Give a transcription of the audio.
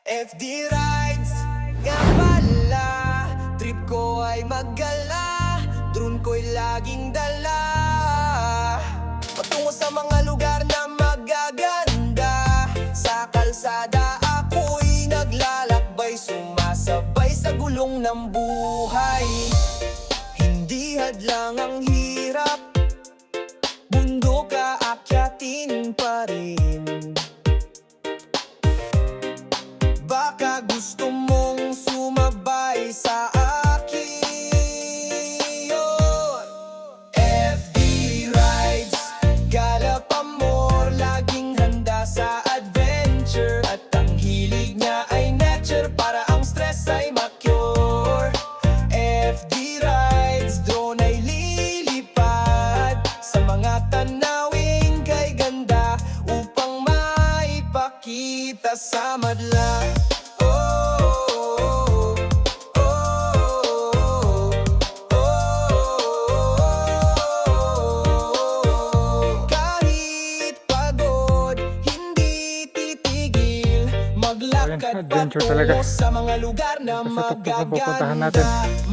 FD rides nga pala, trip ko ay maggala, drone ko'y laging dala, patungo sa mga lugar na magaganda. Sa kalsada ako'y naglalakbay, sumasabay sa gulong ng buhay. Hindi hadlang ang hirap, bundok aakyatin pa rin. Baka gusto mong sumabay sa akin. FD rides, galap amor, laging handa sa adventure. At ang hilig niya ay nature, para ang stress ay ma-cure. FD rides, drone ay lilipad sa mga tanawin kay ganda, upang maipakita sa madla. Maglakad Adventure talaga. patungo sa mga lugar na Kasi ito po pupuntahan natin. magaganda.